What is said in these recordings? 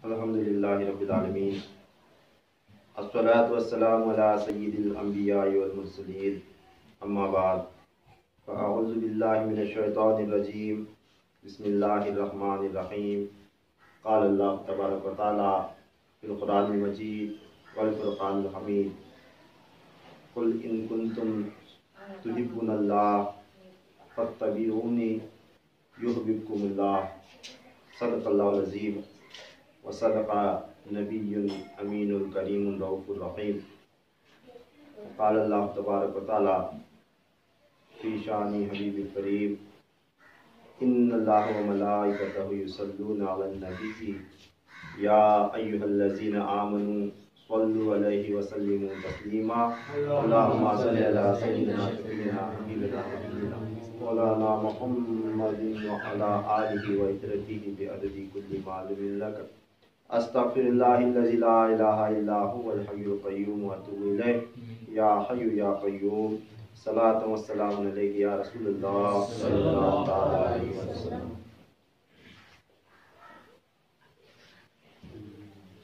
अल्हम्दुलिल्लाहि रब्बिल आलमीन अस्सलातु वस्सलामु अला सय्यिदिल अंबिया'i वल मुरसलीन अम्मा बाद फ़अऊज़ु बिल्लाहि मिनश शैतानिर रजीम बिस्मिल्लाहिर रहमानिर रहीम क़ाल अल्लाहु तबारक व तआला फ़िल क़ुरानिल मजीद वल फ़ुरक़ानिल हमीद क़ुल इन कुंतुम तुहिब्बुनल्लाह फ़त्तबिऊनी युहबिबकुमुल्लाह सदक़ल्लाहुल अज़ीम व सदक़ा नबियुल अमीनुल करीमुर रऊफ़ुर रहीम। क़ाल अल्लाहु तबारक व तआला फ़ी शानि हबीबिल करीम इन्नल्लाह व मलाइकतहु युसल्लूना अलन नबी या अय्युहल्लज़ीना आमनू सल्लु अलैहि व सल्लिमू तस्लीमा अल्लाहुम्मा सल्लि अला सय्यिदिना शफ़ीना हबीबिना नबीना मौलाना मुहम्मदिन व अला आलिहि व इत्रतिहि बिअददी कुल्ली मालूमिन लक अस्तग़फिरुल्लाहिल्लज़ी ला इलाहा इल्ला हुवल हय्युल क़य्यूम व अतूबु इलैहि या हय्यु या क़य्यूम सलातु व सलामु अलैका या रसूलल्लाह सल्लल्लाहु तआला अलैहि वसल्लम।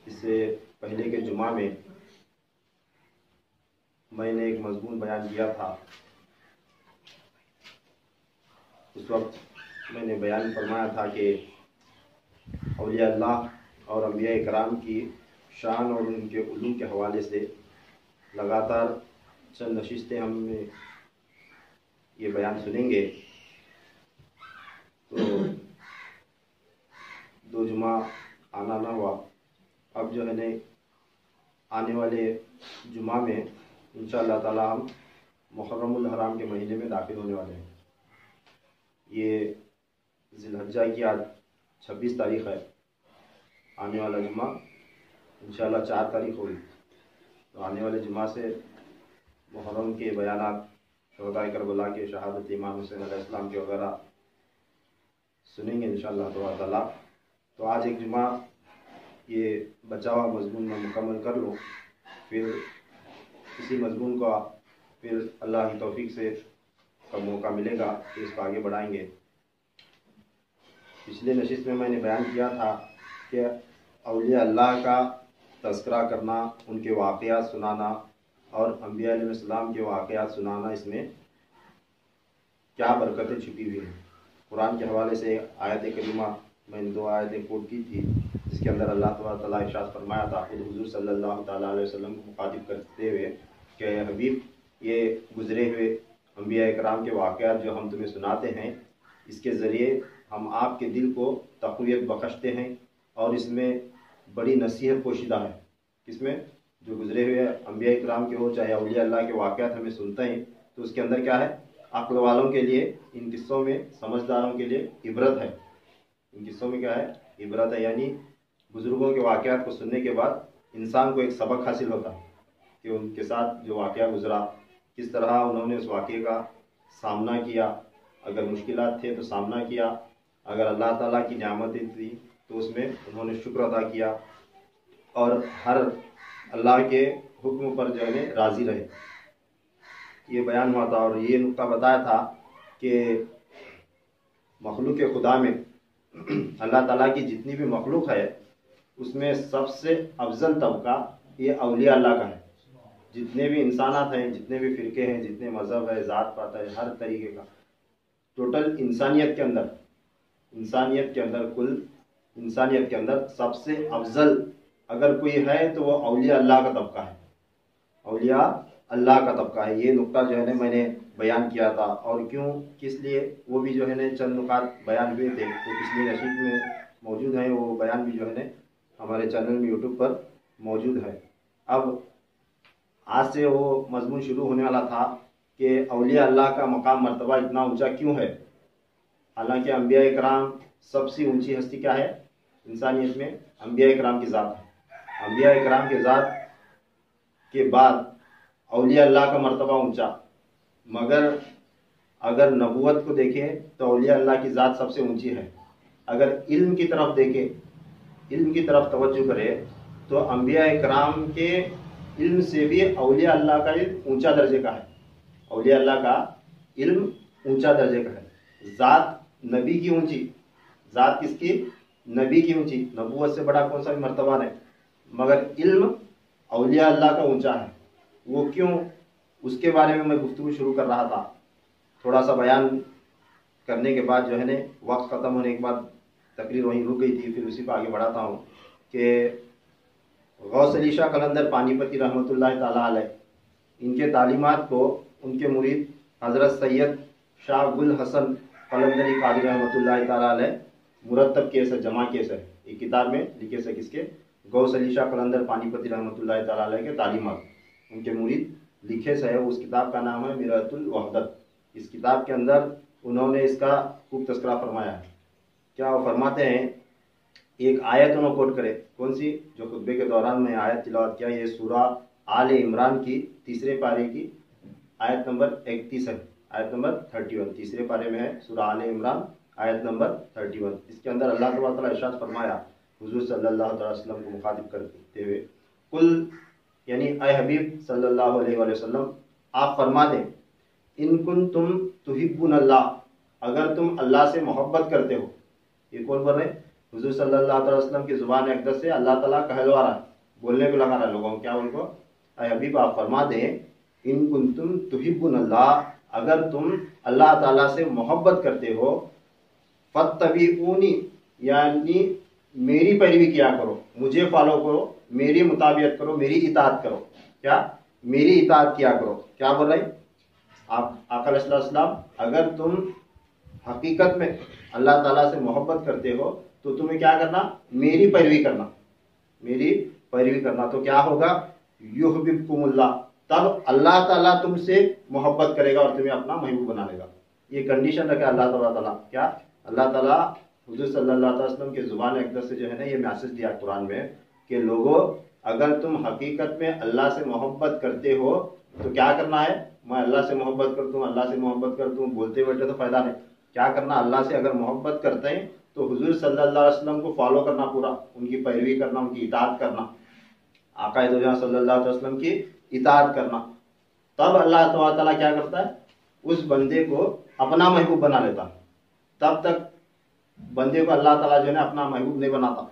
इससे पहले के जुमा में मैंने एक मज़मून बयान किया था। उस वक्त मैंने बयान फरमाया था कि औलिया अल्लाह और अंबिया इकराम की शान और उनके उलूम के हवाले से लगातार चंद नशिस्तें हम ये बयान सुनेंगे। तो दो जुमा आना ना हुआ। अब जो है ने आने वाले जुमा में इंशाअल्लाह ताला हम मुहर्रमुल हराम के महीने में दाखिल होने वाले हैं। ये ज़िलहज्जा की आज 26 तारीख़ है। आने वाला जुमा इंशाअल्लाह 4 तारीख़ होगी। तो आने वाले जुमा से मुहर्रम के बयानात, शहदाए करबला के शहादत इमाम हुसैन अलैहिस्सलाम के वगैरह सुनेंगे इंशाअल्लाह ताला। तो आज एक जुमा ये बचा हुआ मज़मून में मुकम्मल कर लूँ, फिर इसी मज़मून का फिर अल्लाह की तौफीक से कब मौका मिलेगा तो इसको आगे बढ़ाएंगे। पिछले नशिस्त में मैंने बयान किया था कि औलिया अल्लाह का तज़किरा करना, उनके वाक़यात सुनाना और अंबिया अलैहिस्सलाम के वाक़यात सुनाना, इसमें क्या बरकतें छुपी हुई हैं। कुरान के हवाले से आयत करीमा मैंने 2 आयतें कोट की थी, जिसके अंदर अल्लाह तबारक तआला इरशाद फरमाया था खुद हुज़ूर सल्लल्लाहु तआला अलैहि वसल्लम को मुखातिब करते हुए कि हबीब, ये गुज़रे हुए अंबिया इकराम के वाक़यात जो हम तुम्हें सुनाते हैं, इसके ज़रिए हम आपके दिल को तक़वियत बख्शते हैं और इसमें बड़ी नसीहत पोशीदा है। इसमें जो गुज़रे हुए अंबिया इकराम के हो चाहे औलिया अल्लाह के वाक़यात हमें सुनते हैं तो उसके अंदर क्या है, अक्ल वालों के लिए, इन किस्सों में समझदारों के लिए इबरत है। इन किस्सों में क्या है, इबरत है। यानी बुज़ुर्गों के वाक़यात को सुनने के बाद इंसान को एक सबक हासिल होता है कि उनके साथ जो वाक़या गुज़रा, किस तरह उन्होंने उस वाक़े का सामना किया। अगर मुश्किलात थे तो सामना किया, अगर अल्लाह ताला की नेमतें थी तो उसमें उन्होंने शुक्र अदा किया और हर अल्लाह के हुक्म पर जो है राज़ी रहे। ये बयान हुआ था और ये नुक्ता बताया था कि मखलूक खुदा में अल्लाह ताला की जितनी भी मखलूक है उसमें सबसे अफजल तबका ये औलिया अल्लाह का है। जितने भी इंसानात हैं, जितने भी फ़िरके हैं, जितने मज़हब है, ज़ात पात है, हर तरीके का टोटल इंसानियत के अंदर कुल इंसानियत के अंदर सबसे अफजल अगर कोई है तो वो औलिया अल्लाह का तबका है। औलिया अल्लाह का तबका है। ये नुक्ता जो है ना मैंने बयान किया था और क्यों, किस लिए, वो भी जो है ना चंद नुकात बयान हुए थे तो पिछली नशीद में मौजूद हैं। वो बयान भी जो है ना हमारे चैनल में यूट्यूब पर मौजूद है। अब आज से वो मजमून शुरू होने वाला था कि औलिया अल्लाह का मकाम मर्तबा इतना ऊंचा क्यों है। हालांकि अंबिया इकराम सबसे ऊंची हस्ती क्या है इंसानियत में, अंबिया इकराम की ज़ात है। अंबिया इकराम के ज़ात के बाद औलिया अल्लाह का मर्तबा ऊंचा, मगर अगर नबूवत को देखें तो औलिया अल्लाह की ज़ात सबसे ऊंची है। अगर इल्म की तरफ देखें, इल्म की तरफ तवज्जो करें तो अंबिया इकराम के इल्म से भी औलिया अल्लाह का इल्म ऊंचा दर्जे का है। औलिया अल्लाह का इल्म ऊंचा दर्जे का है। ज़ात नबी की ऊंची, ज़ात किसकी, नबी की ऊंची, नबूवत से बड़ा कौन सा भी मर्तबा नहीं, मगर इल्म औलिया अल्लाह का ऊंचा है। वो क्यों, उसके बारे में मैं गुफ्तगू शुरू कर रहा था। थोड़ा सा बयान करने के बाद जो है ना, वक्त ख़त्म होने के बाद तकरीर वहीं रुक गई थी, फिर उसी पर आगे बढ़ाता हूँ कि गौस अली शाह कलंदर पानीपती रहमतुल्लाह ताला अलैह, इनके तालीमात को उनके मुरीद हज़रत सैयद शाह गुल हसन कलंदरी कादरी रहमतुल्लाह ताला अलैह मुरतब केसर जमा केसर एक किताब में लिखे से, किसके, गौस अली शाह कलंदर पानीपती रहमतुल्लाह ताला अलैह के तालीमात उनके मुरीद लिखे से है। उस किताब का नाम है मिरातुल वहदत। इस किताब के अंदर उन्होंने इसका खूब तस्करा फरमाया है। क्या वो फरमाते हैं, एक आयत उन्होंने कोट करे, कौन सी, जो खुतबे के दौरान में आयत तिलावत किया, ये सूरह आले इमरान की तीसरे पारे की आयत नंबर 31 है, आयत नंबर 31 तीसरे पारे में है, सूरह आले इमरान आयत नंबर 31। इसके अंदर अल्लाह तबारक व तआला इरशाद फरमाया हुजूर सल्लल्लाहु अलैहि वसल्लम को मुखातिब करते हुए, कुल यानी ऐ हबीब सल्लल्लाहु अलैहि वसल्लम, आप फरमा दें, इन कुन तुम तुहिब्बुन अल्लाह, अगर तुम अल्लाह से मोहब्बत करते हो। ये कौन बोल रहे हैं, हुजूर सल्लल्लाहु अलैहि वसल्लम की जुबान अक़दस से अल्लाह ताला कहलवा रहा है, बोलने को लगा रहा है लोगों को, क्या उनको, ऐ हबीब आप फरमा दें, इन कुन तुम तुहिब्बुन अल्लाह, अगर तुम अल्लाह ताला से मोहब्बत करते हो, फत्तबीऊनी, यानी मेरी पैरवी किया करो, मुझे फॉलो करो, मेरी मुताबियत करो, मेरी इताअत करो। क्या, मेरी इताअत किया करो। क्या बोल रहे आप आका अलैहिस्सलाम, अगर तुम हकीकत में अल्लाह ताला से मोहब्बत करते हो तो तुम्हें क्या करना, मेरी पैरवी करना, मेरी पैरवी करना। तो क्या होगा, युहब्बुकुमुल्लाह, तब अल्लाह ताला तुमसे मोहब्बत करेगा और तुम्हें अपना महबूब बना लेगा। ये कंडीशन रखा अल्लाह ताला, क्या, अल्लाह ताला हुजूर सल्लल्लाहु अलैहि वसल्लम के जुबान अक़दस से जो है ना, ये मैसेज दिया कुरान में कि लोगों, अगर तुम हकीकत में अल्लाह से मोहब्बत करते हो तो क्या करना है, मैं अल्लाह से मोहब्बत करता हूँ, अल्लाह से मोहब्बत करता हूँ बोलते बैठे तो फायदा नहीं। क्या करना, अल्लाह से अगर मोहब्बत करते हैं तो हुजूर सल्लल्लाहु अलैहि वसल्लम को फॉलो करना, पूरा उनकी पैरवी करना, उनकी इताअत करना, आका दो जहां सल्लल्लाहु अलैहि वसल्लम की इताअत करना। तब अल्लाह ताला क्या करता है, उस बंदे को अपना महबूब बना लेता। तब तक बंदे को अल्लाह ताला जो है अपना महबूब नहीं बनाता।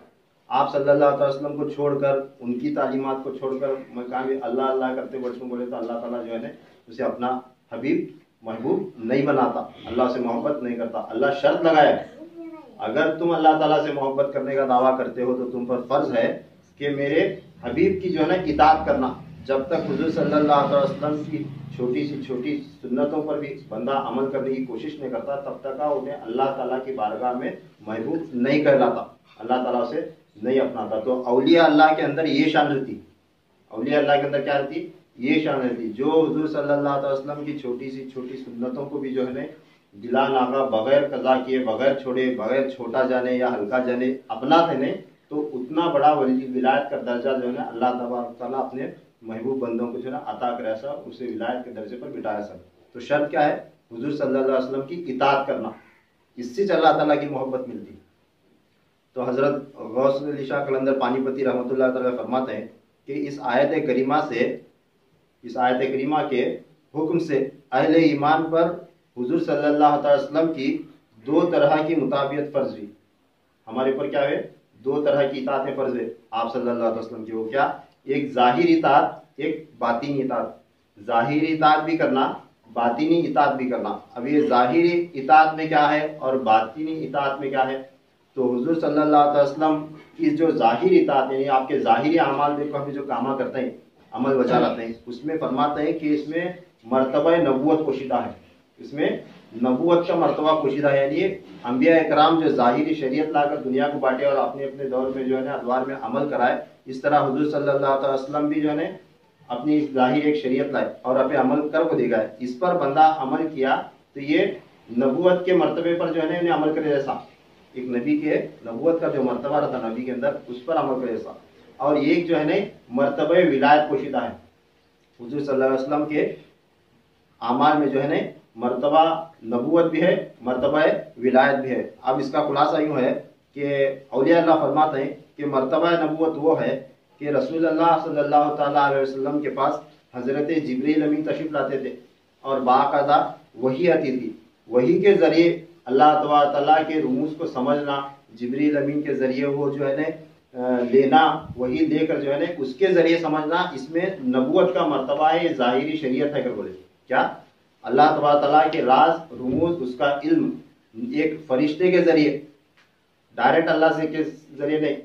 आप सल्लल्लाहु अलैहि वसल्लम को छोड़कर, उनकी तालीमात को छोड़कर मैं कहा अल्लाह अल्लाह करते बैठूं बोले तो अल्लाह ताला जो है उसे अपना हबीब महबूब नहीं बनाता, अल्लाह से मोहब्बत नहीं करता। अल्लाह शर्त लगाया है, अगर तुम अल्लाह ताला से मोहब्बत करने का दावा करते हो तो तुम पर फर्ज है कि मेरे हबीब की जो है ना इताअत करना। जब तक हुजूर सल्लल्लाहु अलैहि वसल्लम की छोटी सी छोटी सुन्नतों पर भी बंदा अमल करने की कोशिश नहीं करता, तब तक उन्हें अल्लाह ताला की बारगाह में महबूब नहीं कहलाता, अल्लाह ताला से नहीं अपनाता। तो औलिया अल्लाह के अंदर ये शान रहती, औलिया अल्लाह के अंदर क्या रहती, ये शान रहती, जो हुजूर सल्लल्लाहु अलैहि वसल्लम की छोटी सी छोटी सुन्नतों को भी जो है दिला नागा, बगैर कज़ा किए, बगैर छोड़े, बगैर छोटा जाने या हल्का जाने अपनाते नहीं, तो उतना बड़ा विलायत का दर्जा जो है अल्लाह ताला अपने महबूब बंदों को जो है अता करे, ऐसा उसे विलायत के दर्जे पर बिठाया सब। तो शर्त क्या है, हुजूर सल्लल्लाहु अलैहि वसल्लम की इताअत करना, इससे अल्लाह ताला की मोहब्बत मिलती। तो हजरत गौस अली शाह कलंदर पानीपती रहमतुल्लाह तआला फरमाते हैं कि इस आयत करीमा से, इस आयत करीमा के हुक्म से अहले ईमान पर हुजूर सल्लल्लाहु अलैहि वसल्लम की दो तरह की मुताबियत फर्ज हुई। हमारे ऊपर क्या है, दो तरह की इताअतें फर्ज है आप सल्लल्लाहु अलैहि वसल्लम की। वो क्या, एक जाहिर इताअत, एक बातिनी इताअत। जाहिरी इताअत भी करना, बातिनी इताअत भी करना। अब ये जाहिरी इताअत में क्या है और बातिनी इताअत में क्या है, तो हुजूर सल्लल्लाहु अलैहि वसल्लम की जो जाहिरी इताअत यानी आपके जाहिरी अमाल देखो, हम जो कामा करते हैं, अमल बचा लाते हैं, उसमें फरमाते हैं कि इसमें मर्तबा नबूवत पोशीदा है, इसमें नबूवत का मर्तबा पोशीदा है। यानी अंबिया इकराम जो जाहिरी शरीयत लाकर दुनिया को बांटे और अपने अपने दौर में जो है अदवार में अमल कराए, इस तरह हुजूर सल्लल्लाहु अलैहि वसल्लम भी जो है अपनी जाहिर एक शरीयत लाए और अपने अमल कर को दिखाए। इस पर बंदा अमल किया तो ये नबूवत के मर्तबे पर जो है अमल करे जैसा, एक नबी के नबूवत का जो मर्तबा रहता नबी के अंदर, उस पर अमल करे जैसा। और एक जो है मर्तबे विलायत पोशीदा है, हुजूर सल्लल्लाहु अलैहि वसल्लम के आमाल में जो है मर्तबा नबूवत भी है, मर्तबा विलायत भी है। अब इसका खुलासा यूँ है कि औलिया अल्लाह फरमाते हैं कि मर्तबा नबूवत वो है कि रसूलुल्लाह सल्लल्लाहु ताला अलैहि वसल्लम के पास हज़रत जिब्रील अमीन तशरीफ लाते थे और बाकायदा वही आती थी। वही के ज़रिए अल्लाह ताला के रुमूज़ को समझना, जिब्रील अमीन के ज़रिए वो जो है ना लेना, वही लेकर जो है ना उसके ज़रिए समझना, इसमें नबूवत का मर्तबा है, ज़ाहिरी शरीयत है। अगर बोले क्या अल्लाह तबारक तआला के राज रुमूज, उसका इल्म एक फरिश्ते के ज़रिए, डायरेक्ट अल्लाह से के ज़रिए नहीं,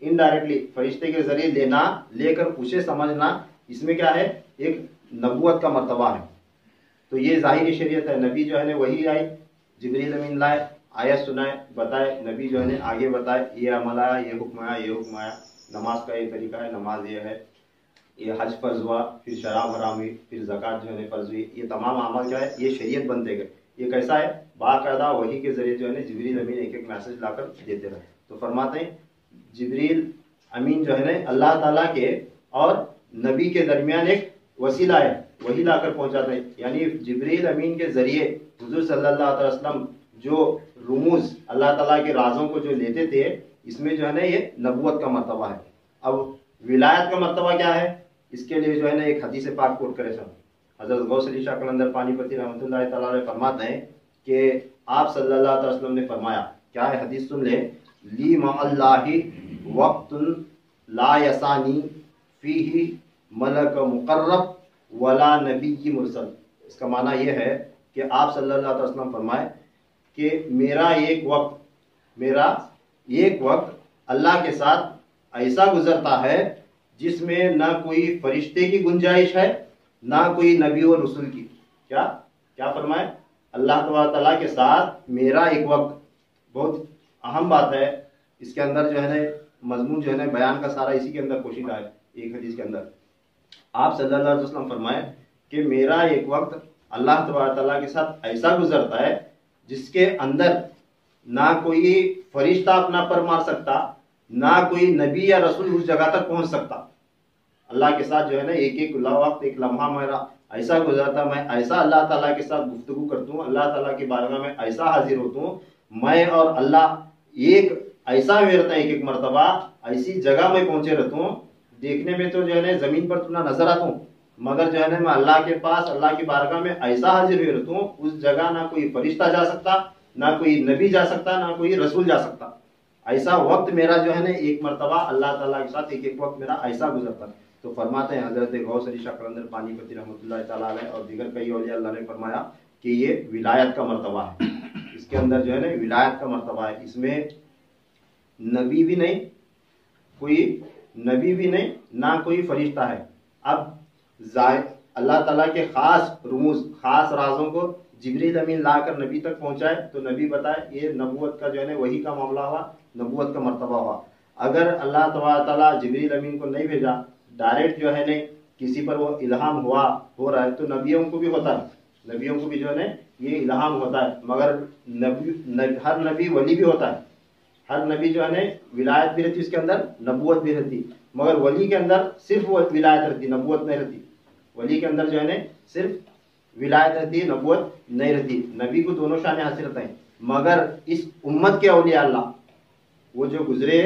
इनडायरेक्टली फरिश्ते के ज़रिए लेना, लेकर उसे समझना, इसमें क्या है, एक नबूवत का मर्तबा है। तो ये ज़ाहिरी शरीयत है। नबी जो है ना वही आई, जिब्रील अमीन लाए, आयत सुनाए, बताए, नबी जो है ना आगे बताए, ये अमल आया, ये हुक्म आया, ये हुक्म आया, नमाज का ये तरीका है, नमाज ये है, ये हज फर्ज हुआ, फिर शराब हराम हुई, फिर ज़कात जो है फर्ज हुई, ये तमाम अमल क्या है, ये शरीयत बनते गए। ये कैसा है, बाकायदा वही के ज़रिए जो है ना जिब्रील अमीन एक एक मैसेज लाकर देते रहे। तो फरमाते हैं जिब्रील अमीन जो है ना अल्लाह ताला के और नबी के दरमियान एक वसीला है, वही लाकर पहुंचाते हैं। यानी जिब्रील अमीन के ज़रिए हुजूर सल्लल्लाहु अलैहि वसल्लम जो रुमूज अल्लाह ताला के राजों को जो लेते थे, इसमें जो है ना ये नबूवत का मर्तबा है। अब विलायत का मर्तबा क्या है, इसके लिए जो है ना एक हदीस पाक कोट करे सब। हज़रत गौस अली शाह कलंदर पानीपती रहमतुल्लाह तआला अलैह फरमाते हैं कि आप सल्लल्लाहु अलैहि वसल्लम ने फरमाया, क्या है हदीस सुन ले, ली मअल्लाहि वक्तुन ला यसानी फीही मलक मुकर्रब वला नबी मुरसल। इसका माना यह है कि आप सल्लल्लाहु अलैहि वसल्लम फरमाए कि मेरा एक वक्त अल्लाह के साथ ऐसा गुजरता है जिसमें ना कोई फरिश्ते की गुंजाइश है, ना कोई नबी और रसूल की। क्या क्या फरमाए, अल्लाह तआला के साथ मेरा एक वक्त, बहुत अहम बात है, इसके अंदर जो है ना मजमून जो है ना बयान का सारा इसी के अंदर पोशीदा है। एक हदीस के अंदर आप सल्लल्लाहु अलैहि वसल्लम फरमाए कि मेरा एक वक्त अल्लाह तआला के साथ ऐसा गुजरता है जिसके अंदर ना कोई फरिश्ता अपना पर मार सकता, ना कोई नबी या रसूल उस जगह तक पहुंच सकता। अल्लाह के साथ जो है ना एक एक वक्त, एक लम्हा मेरा ऐसा गुजरता, मैं ऐसा अल्लाह ताला के साथ गुफ्तगू करता हूँ, अल्लाह ताला की बारगाह में ऐसा हाजिर होता हूँ, मैं और अल्लाह एक ऐसा मेरता, एक एक मरतबा ऐसी जगह में पहुंचे रहता हूँ, देखने में तो जो है ना जमीन पर तुमने नजर आता हूँ, मगर जो है ना मैं अल्लाह के पास, अल्लाह की बारगाह में ऐसा हाजिर हुए रहता हूँ, उस जगह ना कोई फरिश्ता जा सकता, ना कोई नबी जा सकता, ना कोई रसूल जा सकता। ऐसा वक्त मेरा जो है ना एक मरतबा अल्लाह ताला के साथ एक एक वक्त मेरा ऐसा गुजरता। तो फरमाते हैं हजरत गौस अली शाह कलंदर पानीपती रहमतुल्लाह तआला अलैह और दीगर कई औलिया अल्लाह ने फरमाया कि ये विलायत का मरतबा है। इसके अंदर जो है ना विलायत का मरतबा है, इसमें नबी भी नहीं, कोई नबी भी नहीं, ना कोई फरिश्ता है। अब अल्लाह ताला के खास रुमूज, खास राजों को जिब्रील अमीन लाकर नबी तक पहुंचाए, तो नबी बताए, ये नबूवत का जो है ना वही का मामला हुआ, नबूवत का मर्तबा हुआ। अगर अल्लाह ताला जिब्रील अमीन को नहीं भेजा, डायरेक्ट जो है ना किसी पर वो इल्हाम हो रहा है, तो नबियों को भी होता है, नबियों को भी जो है ना ये इल्हाम होता है, मगर हर नबी वली भी होता है। हर नबी जो है ना विलायत भी रहती, उसके अंदर नबूवत भी रहती, मगर वली के अंदर सिर्फ वो विलायत रहती, नबूवत नहीं रहती। वली के अंदर जो है ना सिर्फ विलायत रहती है, नबूवत नहीं रहती। नबी को दोनों शान हासिल रहते हैं, मगर इस उम्मत के औलिया अल्लाह, वो जो गुजरे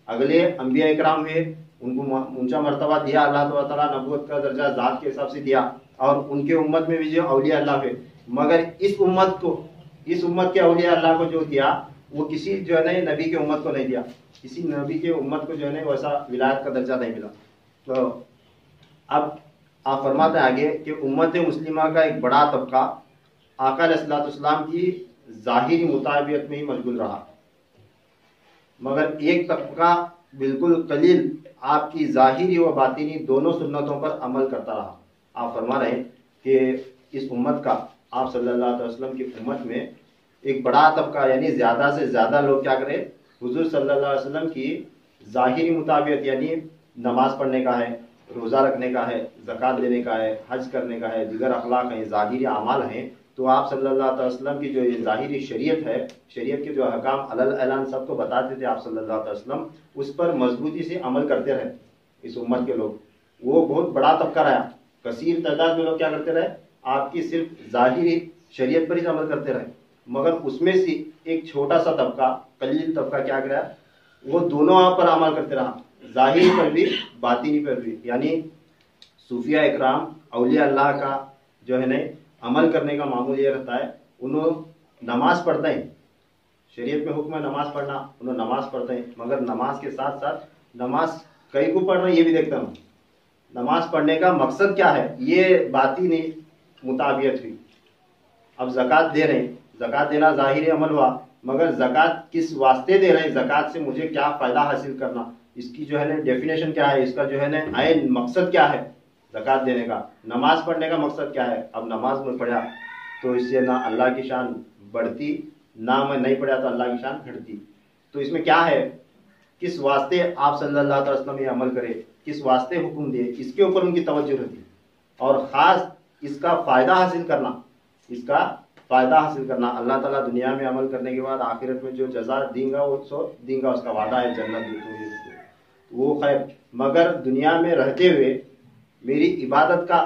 अगले अंबिया इकराम हुए, उनको ऊंचा मर्तबा दिया अल्लाह ताला, नबूवत का दर्जा ज़ात के हिसाब से दिया, और उनके उम्मत में भी जो औलिया अल्लाह हुए, मगर इस उम्मत के औलिया अल्लाह को जो दिया, वो किसी जो है ना नबी के उम्मत को नहीं दिया, किसी नबी के उम्मत को जो है ना वैसा विलायत का दर्जा नहीं मिला। तो अब आप फरमाते हैं आगे कि उम्मत मुस्लिमा का एक बड़ा तबका आका अलैहिस्सलाम की ज़ाहिरी मुताबियत में ही मशगूल रहा, मगर एक तबका बिल्कुल कलील आपकी ज़ाहिरी व बातिनी दोनों सुन्नतों पर अमल करता रहा। आप फरमा रहे हैं कि इस उम्मत का, आप सल्लल्लाहु अलैहि वसल्लम की उम्मत में एक बड़ा तबका, यानी ज़्यादा से ज़्यादा लोग क्या करें, हुजूर सल्लल्लाहु अलैहि वसल्लम की ज़ाहिरी मुताबियत, यानी नमाज पढ़ने का है, रोज़ा रखने का है, ज़कात देने का है, हज करने का है, दीगर अखलाक हैं, ज़ाहिरी अमाल हैं, तो आप सल्लल्लाहु अलैहि वसल्लम की जो ये ज़ाहिरी शरीयत है, शरीयत के जो अहकाम अलल ऐलान सबको बताते थे आप सल्लल्लाहु अलैहि वसल्लम, उस पर मजबूती से अमल करते रहे इस उम्मत के लोग। वो बहुत बड़ा तबका रहा, कसीर तादाद में लोग क्या करते रहे, आपकी सिर्फ ज़ाहिरी शरीयत पर ही अमल करते रहे, मगर उसमें से एक छोटा सा तबका, कलील तबका क्या करा, वो दोनों आप पर अमल करते रहा, ज़ाहिरी पर भी बातिनी पर भी। यानी सूफिया इकराम औलिया अल्लाह का जो है ना अमल करने का मामूल ये रहता है, उन्होंने नमाज पढ़ते हैं, शरीयत में हुक्म है नमाज पढ़ना, उन्होंने नमाज पढ़ते हैं, मगर नमाज के साथ साथ नमाज कई को पढ़ रहे हैं ये भी देखता हूँ। नमाज पढ़ने का मकसद क्या है, ये बात ही नहीं मुताबियत हुई। अब ज़कात दे रहे हैं, ज़कात देना ज़ाहिरी अमल हुआ, मगर ज़कात किस वास्ते दे रहे हैं, ज़कात से मुझे क्या फ़ायदा हासिल करना, इसकी जो है ना डेफिनेशन क्या है, इसका जो है ना आयन मकसद क्या है ज़कात देने का। नमाज पढ़ने का मकसद क्या है, अब नमाज में पढ़ा तो इससे ना अल्लाह की शान बढ़ती, ना मैं नहीं पढ़ा तो अल्लाह की शान घटती। तो इसमें क्या है, किस वास्ते आप सल्लल्लाहु अलैहि वसल्लम ये अमल करे, किस वास्ते हुक्म दिए, इसके ऊपर उनकी तवज्जो रहती है। और ख़ास इसका फ़ायदा हासिल करना, इसका फ़ायदा हासिल करना, अल्लाह ताला दुनिया में अमल करने के बाद आखिरत में जो जज़ा देगा वो सो देगा, उसका वादा है जन्नत वो खैर। मगर दुनिया में रहते हुए मेरी इबादत का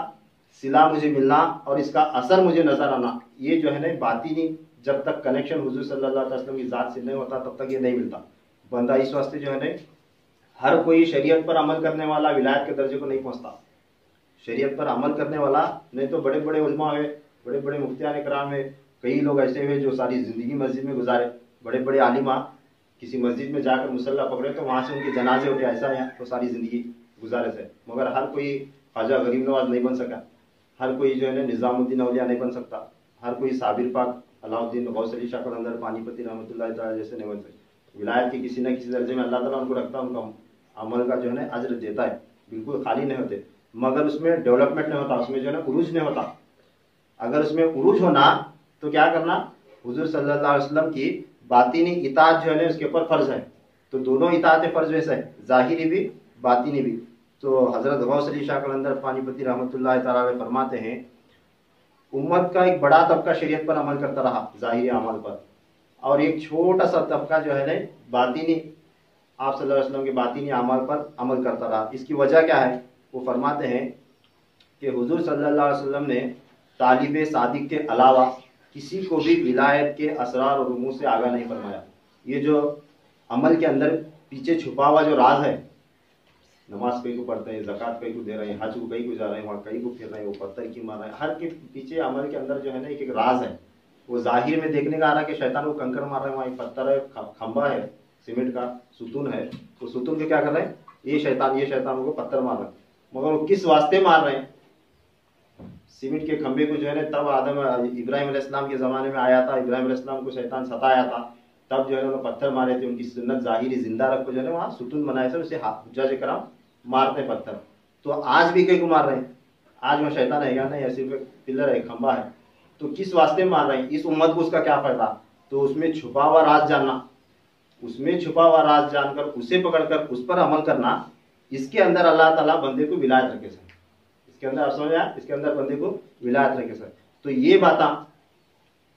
सिला मुझे मिलना और इसका असर मुझे नज़र आना, ये जो है ना बातिनी, जब तक कनेक्शन हुजूर सल्लल्लाहु अलैहि वसल्लम की ज़ात से नहीं होता तब तक ये नहीं मिलता। बंदा इस वास्ते जो है ना, हर कोई शरीयत पर अमल करने वाला विलायत के दर्जे को नहीं पहुँचता। शरीयत पर अमल करने वाला नहीं तो बड़े बड़े उलमा हुए, बड़े बड़े मुफ्तियान इकराम है, कई लोग ऐसे हुए जो सारी ज़िंदगी मस्जिद में गुजारे, बड़े बड़े आलिमा किसी मस्जिद में जाकर मुसल्ला पकड़े तो वहाँ से उनके जनाजे उठे, ऐसा है तो सारी ज़िंदगी गुजारे थे। मगर हर कोई ख्वाजा गरीब नवाज नहीं बन सका, हर कोई जो है ना निज़ामुद्दीन औलिया नहीं बन सकता, हर कोई साबिर पाक अलाउद्दीन गौस अली शाह कलंदर पानीपति रहमतुल्लाह तआला जैसे नहीं बन सकते। विलायत के किसी न किसी दर्जे में अल्लाह ताला उनको रखता है, उनका अमल का जो है ना अज्र देता है, बिल्कुल खाली नहीं होते, मगर उसमें डेवलपमेंट नहीं होता, उसमें जो है ना उरूज नहीं होता। अगर उसमें उरूज होना तो क्या करना, हुजूर सल्लल्लाहु अलैहि वसल्लम की बातिनी इताअत जो है ना उसके ऊपर फ़र्ज है। तो दोनों इताअत फ़र्ज वैसे है, ज़ाहिरी भी बातिनी भी। तो हज़रत गौस अली शाह कलंदर पानीपति रहमतुल्लाह तआला अलैह फरमाते हैं, उम्मत का एक बड़ा तबका शरीयत पर अमल करता रहा ज़ाहिरी अमल पर, और एक छोटा सा तबका जो है ना बातिनी, आप सल्लल्लाहु अलैहि वसल्लम के बातिनी अमल पर अमल करता रहा। इसकी वजह क्या है, वो फरमाते हैं कि हुजूर सल्लल्लाहु अलैहि वसल्लम ने तालिब सादिक के अलावा किसी को भी विलायत के असरार और रुमूज से आगाह नहीं फरमाया। ये जो अमल के अंदर पीछे छुपा हुआ जो राज है, नमाज कई को पढ़ते हैं, ज़कात कई को दे रहे हैं, हज को कई को जा रहे हैं, वहाँ कई को फिर रहे हैं, वो पत्थर की मार रहे हैं, हर के पीछे अमल के अंदर जो है ना एक राज है। वो जाहिर में देखने का आ रहा है कि शैतान को कंकर मार रहे हैं, वहाँ एक पत्थर है, खंबा है, सीमेंट का सुतून है, तो सुतून के क्या कर रहे हैं, ये शैतान को पत्थर मार रहे हैं, मगर वो किस वास्ते मार रहे हैं। सीमेंट के खंबे को जो है ना तब आदम इब्राहिम अलैहिस्सलाम के ज़माने में आया था, इब्राहिम अलैहिस्सलाम को शैतान सताया था, तब जो है ना पत्थर मारे थे, उनकी सुन्नत ज़ाहिरी जिंदा रख को जो है वहाँ सुतून बनाए थे, उसे हुज्जाज कराम मारते हैं पत्थर। तो आज भी कई को मार रहे हैं, आज वहाँ शैतान है या नहीं, सिर्फ एक पिलर है, खंबा है, तो किस वास्ते मार रहे हैं, इस उम्मत को उसका क्या फायदा। तो उसमें छुपा हुआ राज जानना, उसमें छुपा हुआ राज जानकर उसे पकड़कर उस पर अमल करना, इसके अंदर अल्लाह ताला बंदे को विलायत रखे सर, इसके अंदर आप समझ आया, इसके अंदर बंदे को विलायत रखे सर। तो ये बात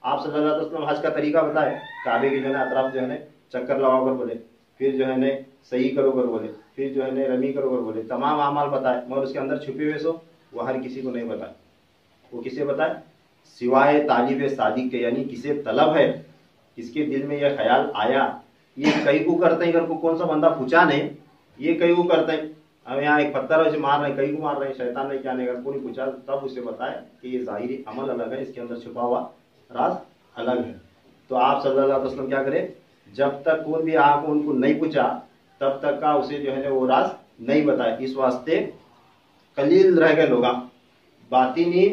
आप सल्लल्लाहु अलैहि वसल्लम हज का तरीका बताए, काबे के जो है अतराफ जो है चक्कर लगाकर बोले, फिर जो है सही करो कर बोले, फिर जो है रमी करो कर बोले, तमाम अमाल बताए, मगर उसके अंदर छुपे हुए सो वो हर किसी को नहीं बताए। वो किसे बताए, सिवाय तालिब सादिक के, यानी किसे तलब है, किसके दिल में यह ख्याल आया, ये कई को करते हैं, को कौन सा बंदा पूछा नहीं, ये कई को करते हैं। अब यहाँ एक पत्थर वैसे मार रहे हैं, कई को मार रहे हैं, शैतान ने क्या नहीं, अगर कोई पूछा तब उसे बताए कि ये ज़ाहिरी अमल अलग है, इसके अंदर छुपा हुआ राज अलग है। तो आप सल्लल्लाहु अलैहि वसल्लम क्या करें, जब तक कोई भी आपको उनको नहीं पूछा तब तक का उसे जो है वो राज नहीं बताया। इस वास्ते कलील रह गए लोग बातिनी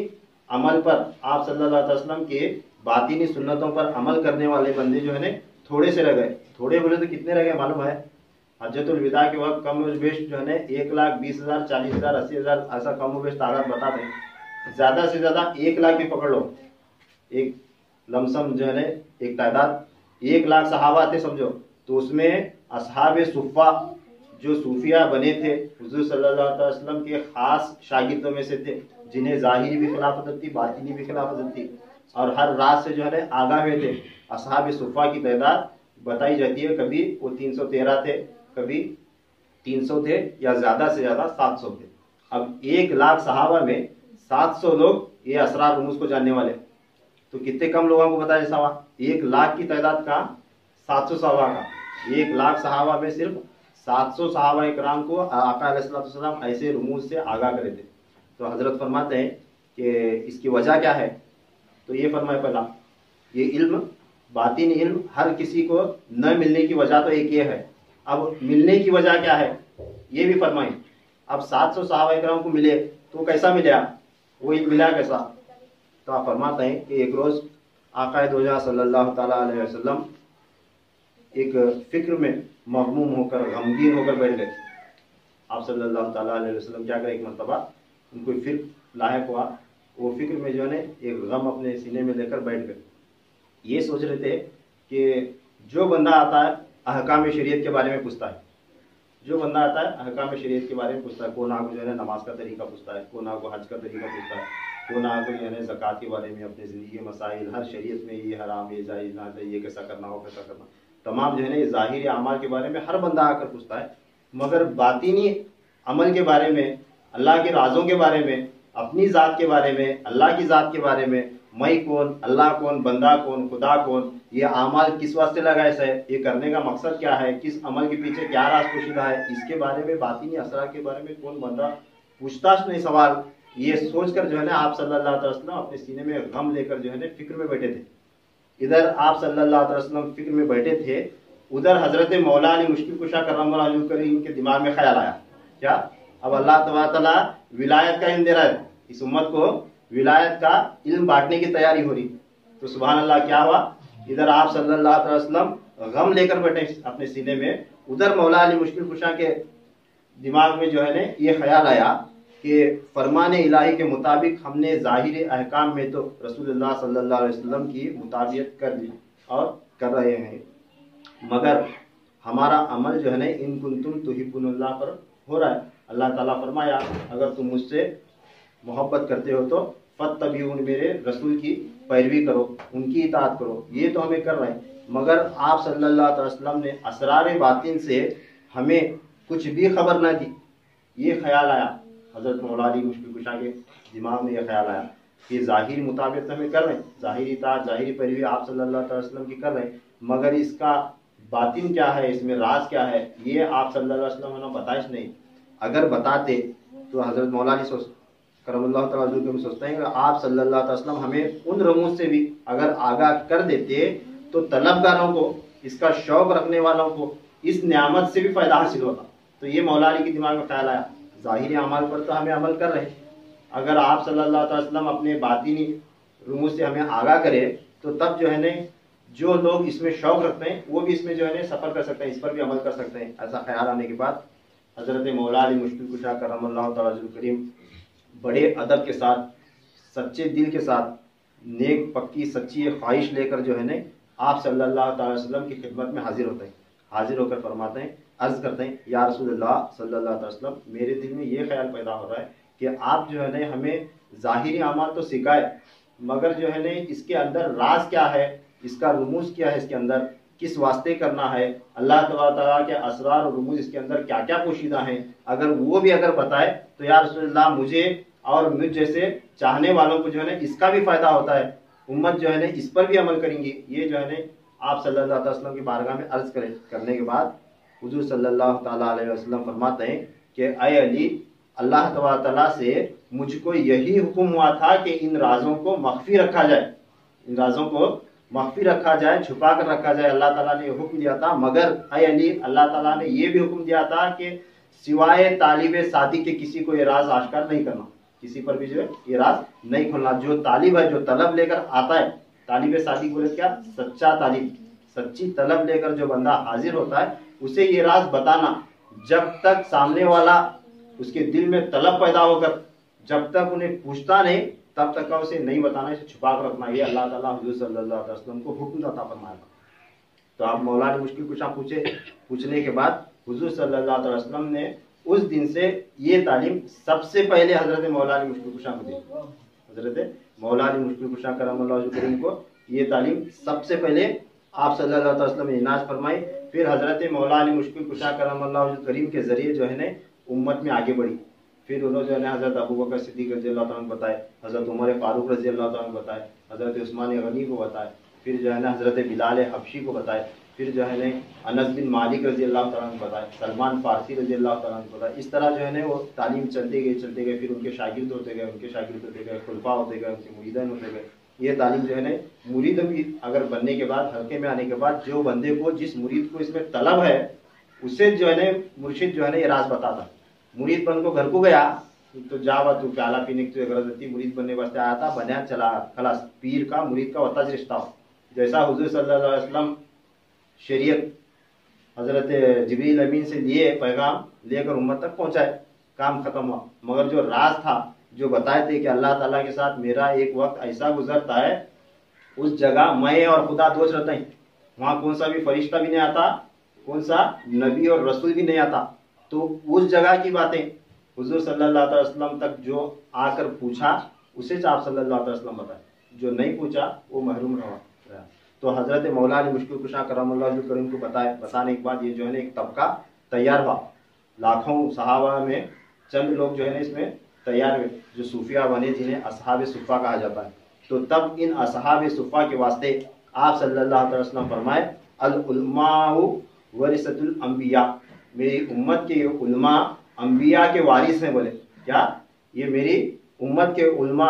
अमल पर, आप सल्लल्लाहु अलैहि वसल्लम के बातिनी सुन्नतों पर अमल करने वाले बंदे जो है थोड़े से रह गए। थोड़े बोले तो कितने रह गए मालूम है, हज्जतुल विदा के वक्त कम वेश जो है 1,20,000 40,000 80,000 ऐसा कम वेश तादाद बताते हैं। ज़्यादा से ज़्यादा 1 लाख भी पकड़ लो, एक लमसम जो है एक तादाद 1 लाख सहाबा थे समझो, तो उसमें असहाब सुफ़ा जो सूफिया बने थे हुजूर सल्लल्लाहु अलैहि वसल्लम के खास शागिर्दों में से थे, जिन्हें ज़ाहिरी भी खिलाफत थी, बातिनी भी खिलाफत थी, और हर रात से जो है आगाह हुए थे। असहाब सुफ़ा की तादाद बताई जाती है, कभी वो 313 थे, कभी 300 थे, या ज़्यादा से ज़्यादा 700 थे। अब 1 लाख सहाबा में 700 लोग ये असरार रुमूज़ को जानने वाले, तो कितने कम लोगों को बताया जैसा हुआ। 1 लाख की तादाद का 700 सहाबा का, 1 लाख सहाबा में सिर्फ 700 सहाबा इकराम को आका अलैहिस्सलाम ऐसे रुमूज़ से आगाह करे थे। तो हज़रत फरमाते हैं कि इसकी वजह क्या है, तो ये फरमाए पहला ये इल्म बातिन इल्म हर किसी को न मिलने की वजह तो एक ये है। अब मिलने की वजह क्या है ये भी फरमाएं। अब 700 सहाबा-ए-किराम को मिले तो कैसा मिला, वो इल्म मिला कैसा? तो आप फरमाते हैं कि एक रोज आका दो जहां सल्लल्लाहु ताला अलैहि वसल्लम एक फिक्र में मगमूम होकर गमगीन होकर बैठ गए। आप सल्लल्लाहु ताला अलैहि वसल्लम क्या करें, एक मरतबा उनको फिक्र लायक हुआ, वो फिक्र में जो है एक गम अपने सीने में लेकर बैठ गए। ये सोच रहे थे कि जो बंदा आता है अहकाम शरीयत के बारे में पूछता है, जो बंदा आता है अहकाम शरीयत के बारे में पूछता है, कौन आपको जो है नमाज का तरीका पूछता है, कौन आपको हज का तरीका पूछता है, कौन आपको जो है ज़कात के बारे में, अपने ज़िंदगी के मसाइल, हर शरीयत में ये हराम ये जायज़ ना जायज़, ये कैसा करना हो कैसा करना, तमाम जो है ये ज़ाहिरी अमाल के बारे में हर बंदा आकर पूछता है। मगर बातिनी अमल के बारे में, अल्लाह के राज़ों के बारे में, अपनी ज़ात के बारे में, अल्लाह की ज़ात के बारे में, मैं कौन, अल्लाह कौन, बंदा कौन, खुदा कौन, ये अमाल किस वास्ते लगाए है, ये करने का मकसद क्या है, किस अमल के पीछे क्या राज पोशीदा है, इसके बारे में, बातिनी असरार के बारे में कौन बंदा पूछताछ नहीं सवाल, ये सोचकर जो है ना आप सल्लल्लाहु अलैहि वसल्लम अपने सीने में गम लेकर जो है ना फिक्र में बैठे थे। इधर आप सल्लल्लाहु अलैहि वसल्लम फिक्र में बैठे थे, उधर हजरत मौला अली मुश्किल कुशा करमल्लाहु वजहहु करीम के दिमाग में ख्याल आया क्या, अब अल्लाह तआला विलायत का इल्म दे रहा है, इस उम्मत को विलायत का इल्म बांटने की तैयारी हो रही। तो सुभान अल्लाह क्या हुआ, इधर आप सल्लल्लाहु अलैहि वसल्लम गम लेकर बैठे अपने सीने में, उधर मौला अली मुश्किल कुशा के दिमाग में जो है ना ये ख्याल आया कि फरमान इलाही के मुताबिक हमने ज़ाहिर अहकाम में तो रसूलुल्लाह सल्लल्लाहु अलैहि वसल्लम की मुताबियत कर ली और कर रहे हैं, मगर हमारा अमल जो है ना इन कुंतुम तुहिब्बुनल्लाह पर हो रहा है। अल्लाह ताला फरमाया अगर तुम मुझसे मोहब्बत करते हो तो फत्तबिऊन, मेरे रसूल की पैरवी करो, उनकी इताअत करो, ये तो हमें कर रहे हैं। मगर आप सल्लल्लाहु अलैहि वसल्लम ने असरार बातिन से हमें कुछ भी खबर ना दी। ये ख्याल आया हज़रत मौला अली मुश्किल कुशा के दिमाग में, ये ख्याल आया कि ज़ाहिर मुताबिक हमें कर रहे हैं, ज़ाहिरी इताअत ज़ाहिरी पैरवी आप सल्लल्लाहु अलैहि वसल्लम की कर रहे हैं, मगर इसका बातिन क्या है, इसमें राज क्या है, ये आप सल्लल्लाहु अलैहि वसल्लम ने बताया नहीं। अगर बताते तो हज़रत मौला अली करमल्लाहु तआला वजहहु सोचते हैं कि आप सल्लल्लाहु अलैहि वसल्लम हमें उन रमूज से भी अगर आगाह कर देते तो तलबगारों को, इसका शौक रखने वालों को इस नियामत से भी फ़ायदा हासिल होता। तो ये मौला अली के दिमाग में ख्याल आया, ज़ाहिरी अमल पर तो हमें अमल कर रहे हैं, अगर आप सल्लल्लाहु अलैहि वसल्लम अपने बातिनी रमूज से हमें आगाह करें तो तब जो है न जो लोग इसमें शौक रखते हैं वो भी इसमें जो है न सफ़र कर सकते हैं, इस पर भी अमल कर सकते हैं। ऐसा ख्याल आने के बाद हज़रत मौला अली मुश्किल कुशा करमल्लाहु तआला वजहहु करीम बड़े अदब के साथ, सच्चे दिल के साथ, नेक पक्की सच्ची ख्वाहिश लेकर जो है न आप सल्लल्लाहु अलैहि वसल्लम की खिदमत में हाजिर होते हैं। हाजिर होकर फरमाते हैं, अर्ज़ करते हैं, या रसूलुल्लाह सल्लल्लाहु अलैहि वसल्लम, मेरे दिल में ये ख्याल पैदा हो रहा है कि आप जो है न हमें ज़ाहिरी अमाल तो सिखाए, मगर जो है न इसके अंदर राज क्या है, इसका रुमूज़ क्या है, इसके अंदर किस वास्ते करना है, अल्लाह तआला के असरार और रुमूज़ इसके अंदर क्या क्या पोशीदा हैं, अगर वो भी अगर बताए तो या रसूलुल्लाह मुझे और मुझ जैसे चाहने वालों को जो है ना इसका भी फ़ायदा होता है, उम्मत जो है ना इस पर भी अमल करेंगी। ये जो है ना आप सल्लल्लाहु अलैहि वसल्लम की बारगाह में अर्ज़ करने के बाद हुज़ूर सल्लल्लाहु ताला अलैहि वसल्लम फरमाते हैं कि ऐ अली, अल्लाह तआला से मुझको यही हुक्म हुआ था कि इन राज़ों को मख्फी रखा जाए, इन राज़ों को मख्फी रखा जाए, छुपा कर रखा जाए, अल्लाह ताला ने हुक्म दिया था। मगर ऐ अली, अल्लाह ताला ने ये भी हुक्म दिया था कि सिवाय तालिब सादी के किसी को ये राज आश्कार नहीं करना, किसी पर भी जो है ये राज नहीं खोलना। जो तालिब है, जो तलब लेकर आता है, तालिब सादी बोले क्या, सच्चा तालिब, सच्ची तलब लेकर जो बंदा हाजिर होता है उसे ये राज बताना, जब तक सामने वाला उसके दिल में तलब पैदा होकर जब तक उन्हें पूछता नहीं तब तक का उसे नहीं बताना, इसे छुपा कर रखना। ये अल्लाह ताला हुज़ूर सल्लल्लाहु अलैहि वसल्लम को हुक्म अता फरमाया। तो आप मौला ने मुश्किल कुशा पूछने के बाद हुज़ूर सल्लल्लाहु अलैहि वसल्लम ने उस दिन से ये तालीम सबसे पहले हज़रत मौला अली मुश्किल कुशा को दी। हज़रत मौला अली मुश्किल कुशा करमल्लाहु वजहहु करीम को ये तालीम सबसे पहले आप सल्लल्लाहु अलैहि वसल्लम ने इनाज फरमाई। फिर हज़रत मौला अली मुश्किल कुशा करमल्लाहु वजहहु करीम के ज़रिए जो है न उम्मत में आगे बढ़ी। फिर उन्होंने जो है हज़रत अबू बकर सिद्दीक़ रज़ियल्लाहु अन्हु बताए, हज़रत उमर फारूक रज़ियल्लाहु अन्हु बताए, हज़रत उस्मान गनी को बताए, फिर जो है ना हज़रत बिलाल हबशी को बताए, फिर जो है न अनस बिन मालिक रज़ियल्लाहु अन्हु बताए, सलमान फारसी रज़ियल्लाहु अन्हु बताए। इस तरह जो है ना वो तालीम चलते गए। फिर उनके शागिर्द होते गए, उनके शागिर्द होते गए, खुलफा होते गए, उनके मुरीदन होते गए। ये तालीम जो है ना मुरीद भी अगर बनने के बाद, हल्के में आने के बाद, जो बंदे को, जिस मुरीद को इसमें तलब है, उसे जो है ना मुर्शिद जो है ना ये राज बताता। मुरीद बन को घर को गया तो जावा तू प्याला पीने की तुझे गरज थी, मुरीद बनने वास्ते आया था, बनया चला खलास। पीर का मुरीद का वता रिश्ता हो। जैसा हुजूर सल्लल्लाहु अलैहि वसल्लम शरीयत हजरत जिब्रील अमीन से लिए, पैगाम लेकर उम्मत तक पहुंचाए, काम खत्म हुआ। मगर जो राज था, जो बताए थे कि अल्लाह ताला के साथ मेरा एक वक्त ऐसा गुजरता है, उस जगह मैं और खुदा दोष रहते हैं, वहां कौन सा भी फरिश्ता भी नहीं आता, कौन सा नबी और रसूल भी नहीं आता। तो उस जगह की बातें हुजूर सल्लल्लाहु अलैहि वसल्लम तक जो आकर पूछा, उसे आप सल्लल्लाहु अलैहि वसल्लम बताए। जो नहीं पूछा वो महरूम रहा। तो हजरत मौला अली मुश्किल कुशा करमुल्लाह करीम को बताने के बाद ये जो है ना एक तबका तैयार हुआ। लाखों सहाबा में चंद लोग जो है ना इसमें तैयार हुए, जो सूफिया बने, जिन्हें असहाब सुफ़ा कहा जाता है। तो तब इन असहाब सुफ़ा के वास्ते आप सल्लल्लाहु अलैहि वसल्लम फरमाए, अल उलमाउ वरिसतुल अंबिया, मेरी उम्मत के ये उलमा अंबिया के वारिस हैं। बोले क्या? ये मेरी उम्मत के उलमा,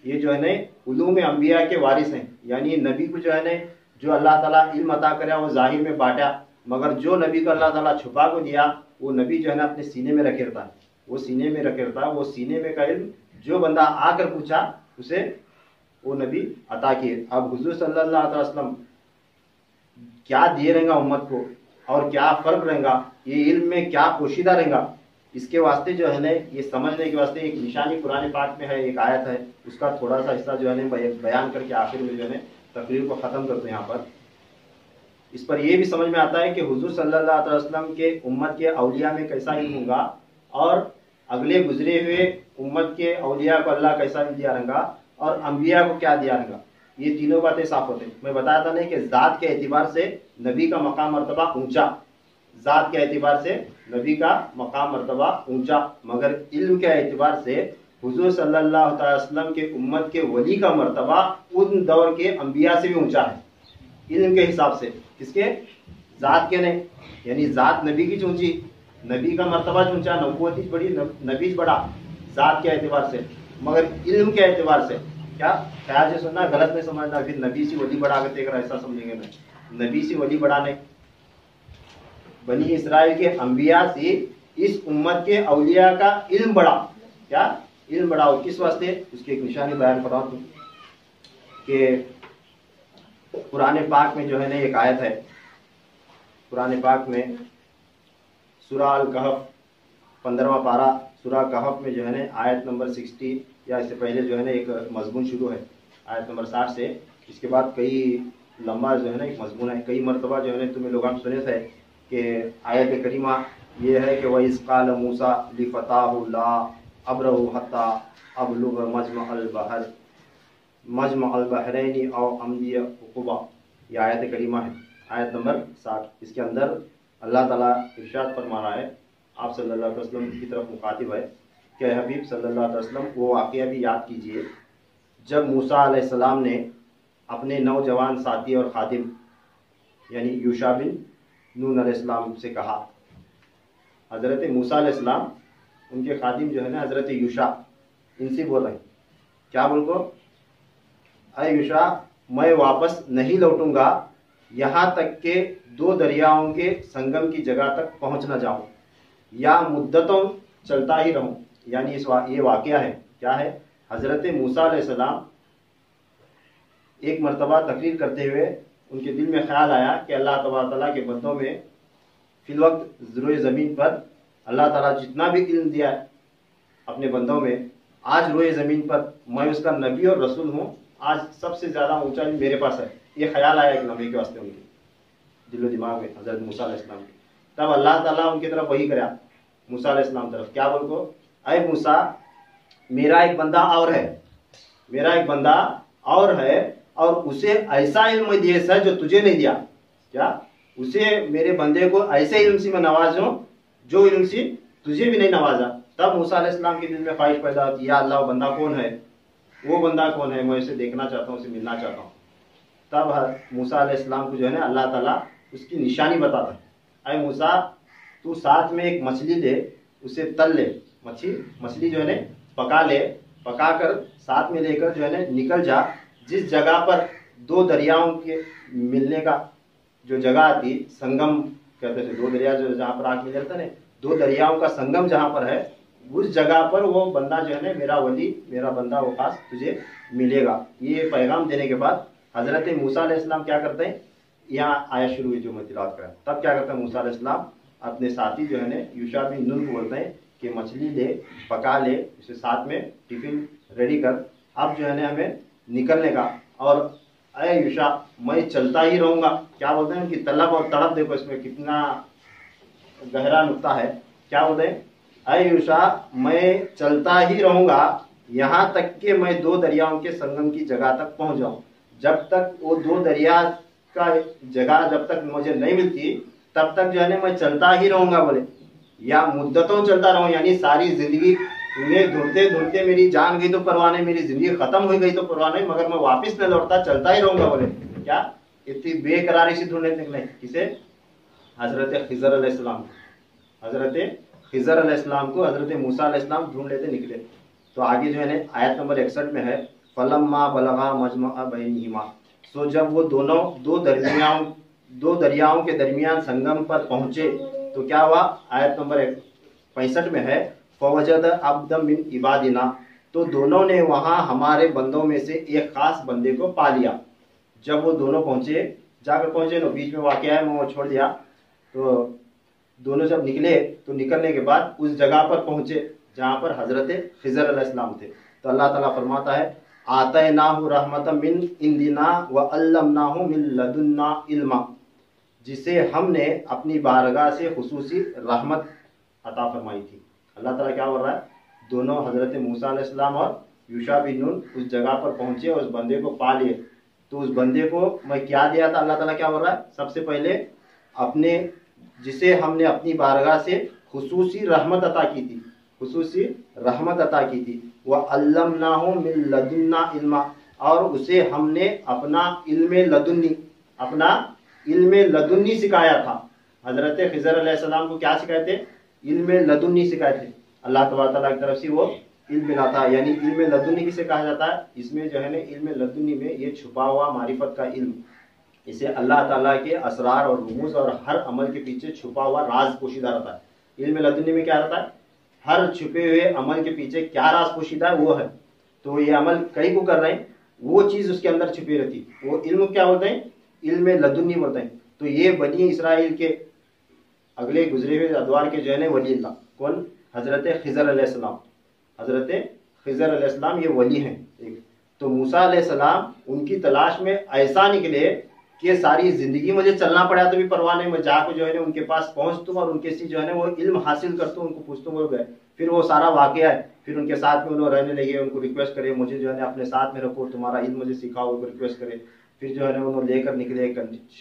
ये जो है ना उलूम अंबिया के वारिस हैं। यानी नबी को जो है ना, जो अल्लाह ताला इल्म अता करे वो जाहिर में बांटा, मगर जो नबी को अल्लाह ताला छुपा को दिया, वो नबी जो है ना अपने सीने में रखे रहता है। वो सीने में रखे रहता है, वो सीने में का इल्म जो बंदा आकर पूछा उसे वो नबी अता किए। अब हुजूर सल्लल्लाहु अलैहि वसल्लम क्या दिए रहेगा उम्मत को, और क्या फर्क रहेगा, ये इल्म में क्या पोशीदा रहेगा, इसके वास्ते जो है ना ये समझने के वास्ते एक निशानी कुरान पाक में है, एक आयत है, उसका थोड़ा सा हिस्सा जो है ना बयान करके आखिर में जो है ना तकरीर को ख़त्म करते हैं। यहाँ पर इस पर यह भी समझ में आता है कि हुजूर सल्लल्लाहु अलैहि वसल्लम के उम्मत के औलिया में कैसा इल्म होगा, और अगले गुजरे हुए उम्मत के औलिया को अल्लाह कैसा इल्म दिया रहेगा, और अंबिया को क्या दिया रहेगा। ये तीनों बातें साफ होते हैं। मैं बताया था नहीं कि ज़ात के एतबार से नबी का मकाम मर्तबा ऊंचा, ज़ात के एतबार से नबी का मकाम मर्तबा ऊंचा, मगर इल्म के एतबार से हुजूर सल्लल्लाहु अलैहि वसल्लम के उम्मत के वली का मर्तबा उन दौर के अंबिया से भी ऊंचा है इल्म के हिसाब से। किसके? ज़ात के नहीं, यानी ज़ात नबी की ऊंची, नबी का मर्तबा ऊंचा, नबूवत बड़ी, नबी बड़ा ज़ात के एतबार से, मगर इल्म के एतबार से क्या ख्याल से सुनना, गलत नहीं समझना, फिर नबी से वली बड़ा कर देकर ऐसा समझेंगे नहीं। नबी से वली बड़ा नहीं, बनी इसराइल के अंबिया से इस उम्मत के औलिया का इल्म बड़ा। क्या इल्म बड़ा हो? किस वास्ते? उसकी एक निशानी बयान कर रहा हूं कि कुरान पाक में जो है ना एक आयत है, कुरान पाक में सूरा अल कहफ 15वां पारा, सूरा कहफ में जो है ना आयत नंबर 60 या इससे पहले जो है ना एक मजमून शुरू है आयत नंबर 60 से। इसके बाद कई लंबा जो है ना एक मजमून है, कई मरतबा जो है ना तुम्हें लोग सुने थे कि आयत करीमा ये है कि वइज़ क़ाल मूसा लिफ़ताहु ला अब्रहु हत्ता अबलुग मजमअल बहरैनि औ अमदी उक़बा, ये आयत करीमा है, आयत नंबर 60। इसके अंदर अल्लाह ताला इरशाद फरमा रहा है, आप सल्लल्लाहु अलैहि वसल्लम की तरफ मुखातिब है कि हबीब सल्लल्लाहु अलैहि वसल्लम वो वाक़या भी याद कीजिए जब मूसा अलैहिस्सलाम ने अपने नौजवान साथी और खादिम यानी यूशा बिन नून अलैहिस्सलाम से कहा। हज़रत मूसा अलैहिस्सलाम, उनके खादिम जो है ना हज़रत यूशा, इनसे बोल रहे हैं क्या बोल को, अरे यूशा मैं वापस नहीं लौटूंगा यहाँ तक के 2 दरियाओं के संगम की जगह तक पहुँच न जाऊँ या मुद्दतों चलता ही रहूँ। यानी ये वाक़या है, क्या है? हज़रत मूसा अलैहिस्सलाम एक मरतबा तकरीर करते हुए उनके दिल में ख्याल आया कि अल्लाह तबारक तआला के बंदों में फिल वक्त रोए ज़मीन पर अल्लाह ताला जितना भी इल्म दिया है अपने बंदों में, आज रोए ज़मीन पर मैं उसका नबी और रसूल हूँ, आज सबसे ज़्यादा ऊंचा इल्म मेरे पास है। ये ख्याल आया एक नबी के वास्ते उनके दिलो दिमाग में, हज़रत मूसा अलैहिस्सलाम के। तब अल्लाह ताला उनकी तरफ वही करा, मूसा अलैहिस्सलाम तरफ, क्या बोल को, अरे मूसा मेरा एक बंदा और है, मेरा एक बंदा और है, और उसे ऐसा इल्म दिए है जो तुझे नहीं दिया। क्या? उसे मेरे बंदे को ऐसे इल्म से मैं नवाजूं जो इल्म से तुझे भी नहीं नवाजा। तब मूसा अलैहिस्सलाम के दिल में ख्वाहिश पैदा होती, या अल्लाह वो बंदा कौन है, वो बंदा कौन है, मैं उसे देखना चाहता हूँ, उसे मिलना चाहता हूँ। तब मूसा अलैहिस्सलाम को जो है ना अल्लाह ताला उसकी निशानी बताता है, अरे मूसा तू साथ में एक मछली ले, उसे तल ले, मछली जो है ना पका ले, पका कर साथ में लेकर जो है ना निकल जा, जिस जगह पर दो दरियाओं के मिलने का जो जगह थी, संगम कहते थे, दो दरिया जो जहाँ पर आके मिलता है, दो दरियाओं का संगम जहाँ पर है, उस जगह पर वो बंदा जो है ना, मेरा वली, मेरा बंदा वो खास तुझे मिलेगा। ये पैगाम देने के बाद हजरत मूसा अलैहिस्सलाम क्या करते हैं, यहाँ आया शुरू हुई जो मैं तिलावत कर, तब क्या करता है मूसा अलैहिस्सलाम अपने साथी जो है ना यूशा बिन नून को बोलते हैं कि मछली ले, पका ले, इसे साथ में टिफिन रेडी कर, अब जो है ना हमें निकलने का। और अय यूशा, मैं चलता ही रहूंगा। क्या बोलते हैं कि तलब और तड़प देखो इसमें कितना गहरा नुक्ता है। क्या बोलते हैं, अय यूशा, मैं चलता ही रहूंगा यहाँ तक कि मैं दो दरियाओं के संगम की जगह तक पहुंच जाऊं। जब तक वो दो दरिया का जगह जब तक मुझे नहीं मिलती तब तक जो है ना मैं चलता ही रहूंगा बोले, या मुद्दतों चलता रहूं, यानी सारी जिंदगी में ढूंढते ढूंढते मेरी जान गई तो परवाह नहीं, मेरी जिंदगी खत्म हो गई तो परवाह नहीं, मगर मैं वापस न लौटता, चलता ही रहूंगा बोले। क्या इतनी बेकरारी से ढूंढने निकले किसे, हजरत खिजर अलैहिस्सलाम, हजरत खिजर अलैहिस्सलाम को हजरत मूसा अलैहिस्सलाम ढूंढ लेते निकले। तो आगे जो है ना आयत नंबर 61 में है, फलम्मा बलगा मजमा बैनहिमा, सो जब वो दोनों दो दरियाओं के दरमियान संगम पर पहुंचे तो क्या हुआ, आयत नंबर 65 में है, फवजद अब्दम मिन इबादिना, तो दोनों ने वहां हमारे बंदों में से एक खास बंदे को पा लिया। जब वो दोनों पहुंचे, जाकर पहुंचे ना, बीच में वाकया है मैं वो छोड़ दिया, तो दोनों जब निकले तो निकलने के बाद उस जगह पर पहुंचे जहां पर हजरत खिजर अलैहिस्सलाम थे। तो अल्लाह ताला फरमाता है, आतैनाहु रहमतम मिन इंदिना व अल्लमनाहु मिन लदुन्ना इल्मा, जिसे हमने अपनी बारगाह से खुसूसी रहमत अता फरमाई थी। अल्लाह ताला क्या बोल रहा है, दोनों हजरत मूसा अलैहिस्सलाम और यूशा बिन नून उस जगह पर पहुंचे और उस बंदे को पा लिए। तो उस बंदे को मैं क्या दिया था, अल्लाह ताला क्या बोल रहा है, सबसे पहले अपने, जिसे हमने अपनी बारगाह से खुसूसी रहमत अता की थी, खुसूसी रहमत अता की थी, वह अल्लमनाहु मिन लदुन्ना इल्मा, और उसे हमने अपना इल्मे लदुन्नी, अपना इल्मे लदुन्नी सिखाया था। हजरत खिजर अलैहिस्सलाम को क्या सिखाए थे, इल्मे लदुन्नी सिखाए थे। अल्लाह तबारक तआला की तरफ से वो इल्म मिला था। यानी इल्मे लदुन्नी किसे कहा जाता है, इसमें जो है ना इल्मे लदुन्नी में ये छुपा हुआ मारिफत का इल्म, इसे अल्लाह ताला के असरार और रूज और हर अमल के पीछे छुपा हुआ राज पोशीदा रहता है। इल्म लदुन्नी में क्या रहता है, हर छुपे हुए अमल के पीछे क्या राज पोशीदा है वो है। तो ये अमल कई को कर रहे हैं, वो चीज उसके अंदर छुपी रहती है, वो इल्म क्या बोलते हैं, इल्म लदुन्नी बोलते हैं। तो ये बनी इसराइल के अगले गुजरे हुए अदवार के जो है ना वली था, कौन, हजरत खिजर अलैहिस्सलाम, हजरत खिजर अलैहिस्सलाम ये वली हैं एक। तो मूसा अलैहिस्सलाम उनकी तलाश में ऐसा निकले कि सारी जिंदगी मुझे चलना पड़ा तो भी परवाह नहीं, मैं जाकर जो है ना उनके पास पहुंचतूँ और उनके से जो है ना वो इल्म हासिल करतूँ, उनको पूछतूँ, वो गए। फिर वो सारा वाकया है, फिर उनके साथ में उन्होंने रहने लगे, उनको रिक्वेस्ट करे मुझे जो है ना अपने साथ में रखो, तुम्हारा इल्म मुझे सिखाओ, उनको रिक्वेस्ट करे। फिर जो है ना उन्होंने लेकर निकले,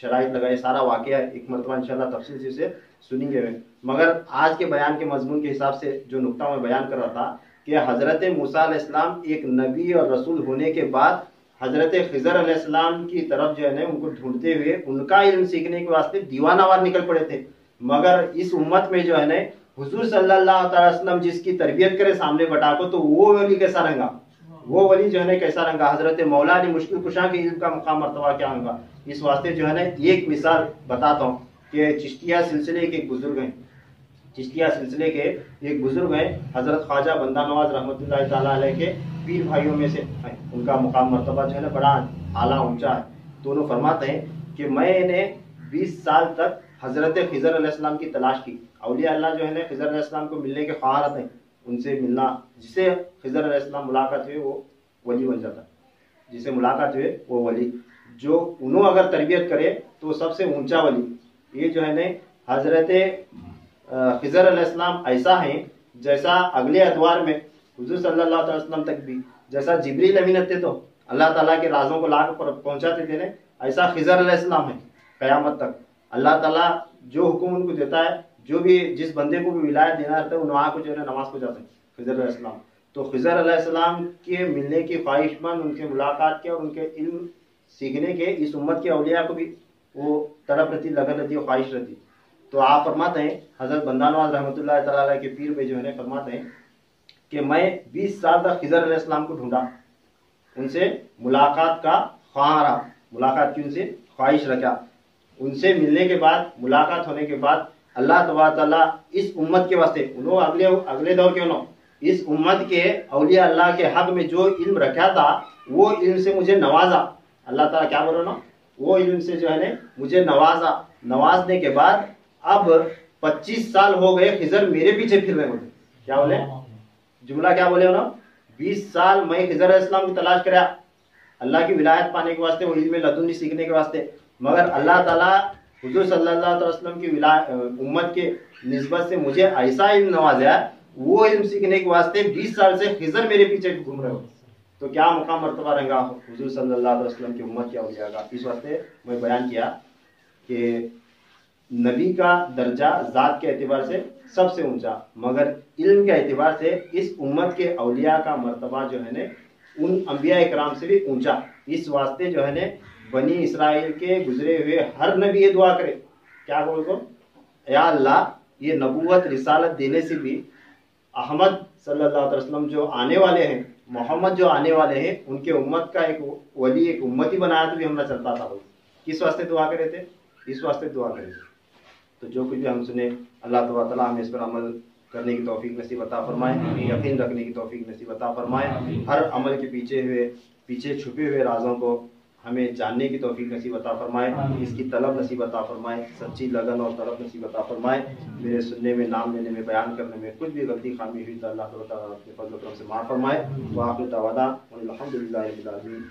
शराइत लगाए, सारा वाकया है, एक मरतबा इंशाल्लाह तफसील से सुनेंगे में। मगर आज के बयान के मजमून के हिसाब से जो नुक्ता मैं बयान कर रहा था कि हजरत मूसा अलैहिस्सलाम एक नबी और रसूल होने के बाद हजरत खिजर अलैहिस्सलाम की तरफ जो है ना उनको ढूंढते हुए उनका इल्म सीखने के वास्ते दीवानावार निकल पड़े थे। मगर इस उम्मत में जो है ना हुजूर सल्लल्लाहु अलैहि वसल्लम जिसकी तरबियत करे सामने बटा को, तो वो वली कैसा रहेगा, वो वली जो है ना कैसा रहेगा, हजरत मौला अली मुश्किल कुशा के इल्म का मुकाम मर्तबा क्या होगा। इस वास्ते जो है ना एक मिसाल बताता हूँ कि चिश्तिया सिलसिले के एक बुजुर्ग हैं, चिश्तिया सिलसिले के एक बुजुर्ग हैं, हजरत ख्वाजा बंदा नवाज रहमतुल्लाह ताला अलैह के पीर भाइयों में से हैं। उनका मुकाम मर्तबा जो है ना बड़ा आला ऊंचा है। दोनों फरमाते हैं कि मैंने 20 साल तक हजरत खिजर अलैहिस्सलाम की तलाश की। औलिया अल्लाह जो है ना खिजर अलैहिस्सलाम को मिलने के ख्वाहार रहते हैं, उनसे मिलना, जिसे खिजर अलैहिस्सलाम मुलाकात हुई वो वली बन जाता है, जिसे मुलाकात हुए वो वली, जो उन्होंने अगर तरबियत करे तो सबसे ऊंचा वली। ये जो है ना हजरत खिजर अलैहिस्सलाम ऐसा है जैसा अगले अदवार में हुजूर सल्लल्लाहु अलैहि वसल्लम तक भी जैसा जिब्रील अमीन थे तो अल्लाह ताला के राजों को लाकर पहुंचाते थे, ऐसा खिजर अलैहिस्सलाम है कयामत तक। अल्लाह ताला जो हुक्म उनको देता है, जो भी जिस बंदे को भी विलायत देना रहता है वो वहाँ को जो है नमाज को जाते हैं खिजर अलैहिस्सलाम। तो खिजर अलैहिस्सलाम के मिलने की ख्वाहिशमंद, उनके मुलाकात के और उनके इल्म सीखने के इस उम्मत के औलिया को भी वो तड़प रहती, लगन रहती, ख्वाहिश रहती। तो आप फरमाते हैं हजरत बंदा नवाज रहमतुल्लाह ताला अलैह के पीर में जो है फरमाते हैं कि मैं 20 साल तक खिजर अलैहिस्सलाम को ढूंढा, उनसे मुलाकात का ख्वाह रहा, मुलाकात की उनसे ख्वाहिश रखा। उनसे मिलने के बाद, मुलाकात होने के बाद अल्लाह तबारक ताला इस उम्मत के वास्ते, उन्होंने अगले दौर के इस उम्मत के औलिया अल्लाह के हक में जो इल्म रखा था वो इल्म से मुझे नवाजा। अल्लाह ताला क्या बोलो ना, वो इल्म से जो है ना मुझे नवाजा। नवाजने के बाद अब 25 साल हो गए खिजर मेरे पीछे फिर रहे होते। क्या बोले, जुमला क्या बोले ना, 20 साल मैं खिजर अलैहिस्सलाम की तलाश कराया अल्लाह की विलायत पाने के वास्ते, वो इल्म लदुनी सीखने के वास्ते, मगर अल्लाह ताला हुजूर सल्लल्लाहु अलैहि वसल्लम की उम्मत के निस्बत से मुझे ऐसा इल्म नवाजा, वो इल्म सीखने के वास्ते 20 साल से खिजर मेरे पीछे घूम रहे हो। तो क्या मुकाम मर्तबा रहेगा हुजूर सल्लल्लाहु अलैहि वसल्लम की उम्मत के औलिया का। इस वास्ते मैं बयान किया कि नबी का दर्जा ज़ात के एतबार से सबसे ऊंचा, मगर इल्म के एतबार से इस उम्मत के औलिया का मर्तबा जो है ने उन अंबिया इकराम से भी ऊंचा। इस वास्ते जो है ने बनी इसराइल के गुजरे हुए हर नबी ये दुआ करे, क्या बोल को, या अल्लाह ये नबूवत रिसालत देने से भी अहमद सल्लल्लाहु अलैहि वसल्लम जो आने वाले हैं, मोहम्मद जो आने वाले हैं, उनके उम्मत का एक वली, एक उम्मती बनाया तो भी हम ना चलता था। किस वास्ते दुआ करे थे, इस वास्ते दुआ करे थे। तो जो कुछ भी हम सुने अल्लाह तबारक तआला हमें इस पर अमल करने की तौफीक नसीब अता फरमाए, यकीन रखने की तौफीक नसीब अता फरमाए। हर अमल के पीछे छुपे हुए राजों को हमें जानने की तौफीक नसीब अता फरमाए, इसकी तलब नसीब अता फरमाए, सच्ची लगन और तलब नसीब अता फरमाए। मेरे सुनने में, नाम लेने में, बयान करने में कुछ भी गलती खामी हुई तो अल्लाह तआला अपने फज़ल-ओ-करम से माफ़ फरमाए। व आखिर दअवाना अल्हम्दुलिल्लाहि रब्बिल आलमीन।